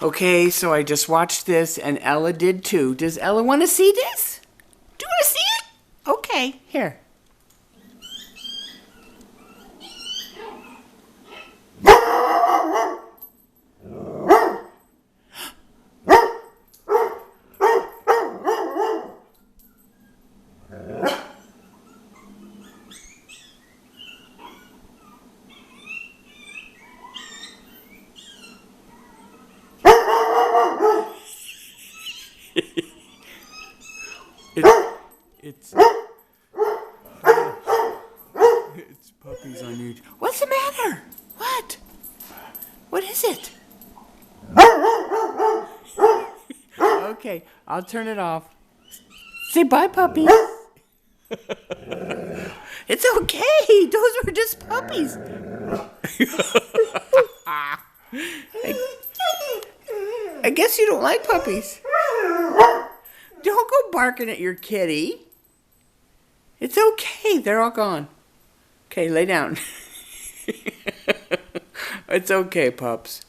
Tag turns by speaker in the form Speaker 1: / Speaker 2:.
Speaker 1: Okay, so I just watched this, and Ella did too. Does Ella want to see this? Do you want to see it? Okay, here. It's puppies on YouTube. What's the matter? What? What is it? Okay, I'll turn it off. Say bye, puppies. It's okay. Those were just puppies. I guess you don't like puppies. Don't go barking at your kitty. It's okay. They're all gone. Okay, lay down. It's okay, pups.